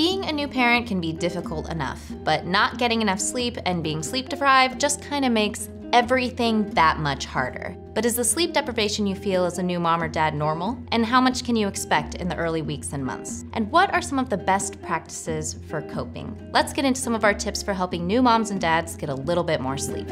Being a new parent can be difficult enough, but not getting enough sleep and being sleep deprived just kind of makes everything that much harder. But is the sleep deprivation you feel as a new mom or dad normal? And how much can you expect in the early weeks and months? And what are some of the best practices for coping? Let's get into some of our tips for helping new moms and dads get a little bit more sleep.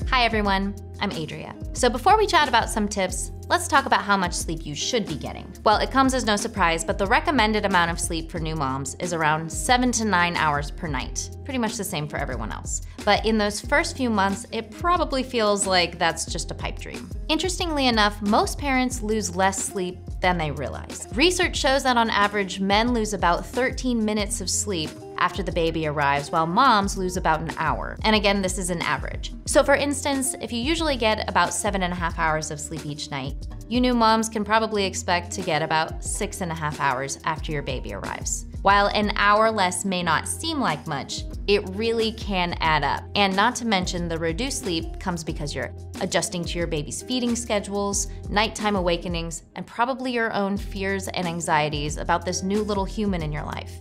Hi everyone, I'm Adria. So before we chat about some tips, let's talk about how much sleep you should be getting. Well, it comes as no surprise, but the recommended amount of sleep for new moms is around 7 to 9 hours per night. Pretty much the same for everyone else. But in those first few months, it probably feels like that's just a pipe dream. Interestingly enough, most parents lose less sleep than they realize. Research shows that on average, men lose about 13 minutes of sleep after the baby arrives, while moms lose about an hour. And again, this is an average. So for instance, if you usually get about 7.5 hours of sleep each night, you new moms can probably expect to get about 6.5 hours after your baby arrives. While an hour less may not seem like much, it really can add up. And not to mention the reduced sleep comes because you're adjusting to your baby's feeding schedules, nighttime awakenings, and probably your own fears and anxieties about this new little human in your life.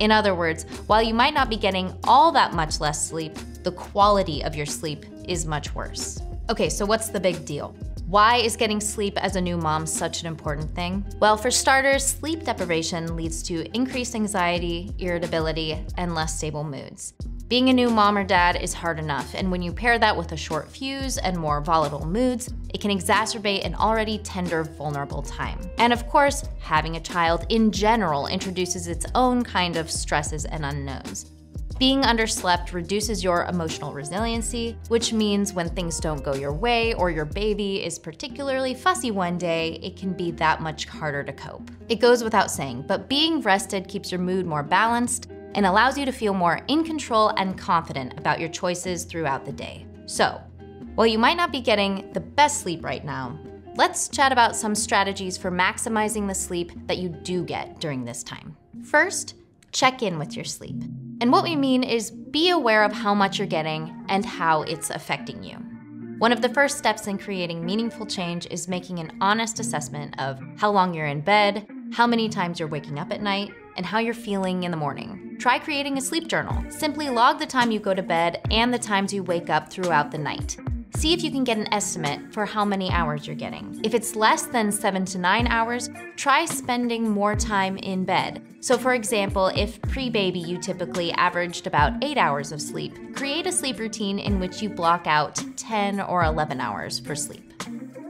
In other words, while you might not be getting all that much less sleep, the quality of your sleep is much worse. Okay, so what's the big deal? Why is getting sleep as a new mom such an important thing? Well, for starters, sleep deprivation leads to increased anxiety, irritability, and less stable moods. Being a new mom or dad is hard enough, and when you pair that with a short fuse and more volatile moods, it can exacerbate an already tender, vulnerable time. And of course, having a child in general introduces its own kind of stresses and unknowns. Being underslept reduces your emotional resiliency, which means when things don't go your way or your baby is particularly fussy one day, it can be that much harder to cope. It goes without saying, but being rested keeps your mood more balanced and allows you to feel more in control and confident about your choices throughout the day. So, while you might not be getting the best sleep right now, let's chat about some strategies for maximizing the sleep that you do get during this time. First, check in with your sleep. And what we mean is be aware of how much you're getting and how it's affecting you. One of the first steps in creating meaningful change is making an honest assessment of how long you're in bed, how many times you're waking up at night, and how you're feeling in the morning. Try creating a sleep journal. Simply log the time you go to bed and the times you wake up throughout the night. See if you can get an estimate for how many hours you're getting. If it's less than 7 to 9 hours, try spending more time in bed. So for example, if pre-baby you typically averaged about 8 hours of sleep, create a sleep routine in which you block out 10 or 11 hours for sleep.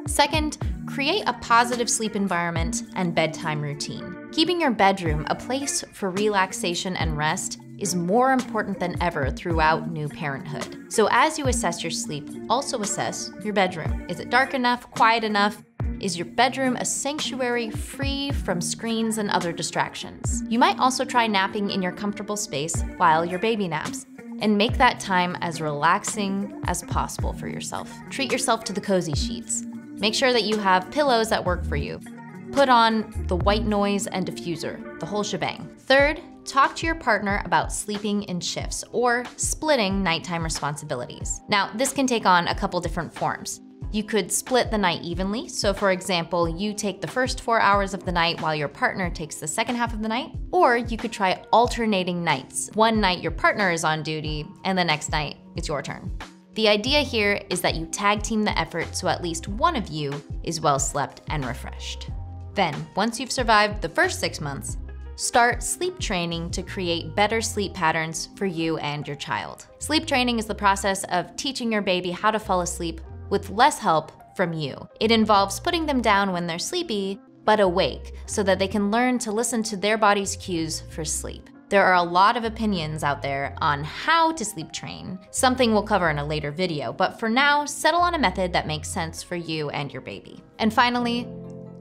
Second, create a positive sleep environment and bedtime routine. Keeping your bedroom a place for relaxation and rest is more important than ever throughout new parenthood. So as you assess your sleep, also assess your bedroom. Is it dark enough, quiet enough? Is your bedroom a sanctuary free from screens and other distractions? You might also try napping in your comfortable space while your baby naps, and make that time as relaxing as possible for yourself. Treat yourself to the cozy sheets. Make sure that you have pillows that work for you. Put on the white noise and diffuser, the whole shebang. Third, talk to your partner about sleeping in shifts or splitting nighttime responsibilities. Now, this can take on a couple different forms. You could split the night evenly. So for example, you take the first 4 hours of the night while your partner takes the second half of the night. Or you could try alternating nights. One night your partner is on duty and the next night it's your turn. The idea here is that you tag team the effort so at least one of you is well slept and refreshed. Then, once you've survived the first 6 months, start sleep training to create better sleep patterns for you and your child. Sleep training is the process of teaching your baby how to fall asleep with less help from you. It involves putting them down when they're sleepy, but awake, so that they can learn to listen to their body's cues for sleep. There are a lot of opinions out there on how to sleep train, something we'll cover in a later video, but for now, settle on a method that makes sense for you and your baby. And finally,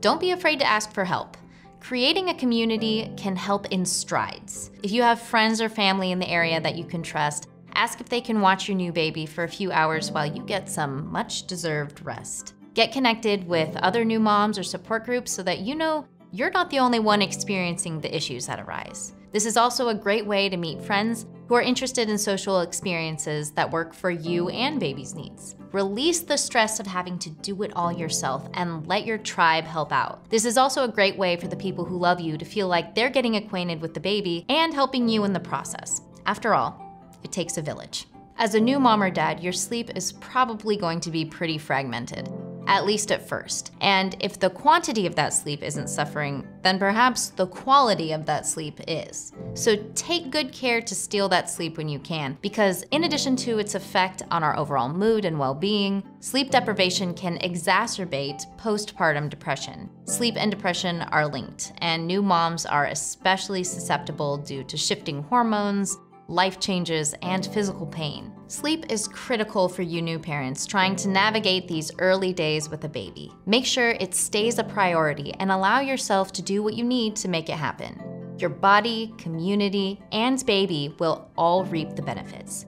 don't be afraid to ask for help. Creating a community can help in strides. If you have friends or family in the area that you can trust, ask if they can watch your new baby for a few hours while you get some much-deserved rest. Get connected with other new moms or support groups so that you know you're not the only one experiencing the issues that arise. This is also a great way to meet friends who are interested in social experiences that work for you and baby's needs. Release the stress of having to do it all yourself and let your tribe help out. This is also a great way for the people who love you to feel like they're getting acquainted with the baby and helping you in the process. After all, it takes a village. As a new mom or dad, your sleep is probably going to be pretty fragmented, at least at first. And if the quantity of that sleep isn't suffering, then perhaps the quality of that sleep is. So take good care to steal that sleep when you can, because in addition to its effect on our overall mood and well-being, sleep deprivation can exacerbate postpartum depression. Sleep and depression are linked, and new moms are especially susceptible due to shifting hormones, life changes, and physical pain. Sleep is critical for you new parents trying to navigate these early days with a baby. Make sure it stays a priority and allow yourself to do what you need to make it happen. Your body, community, and baby will all reap the benefits.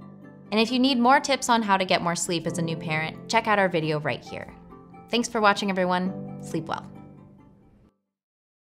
And if you need more tips on how to get more sleep as a new parent, check out our video right here. Thanks for watching, everyone. Sleep well.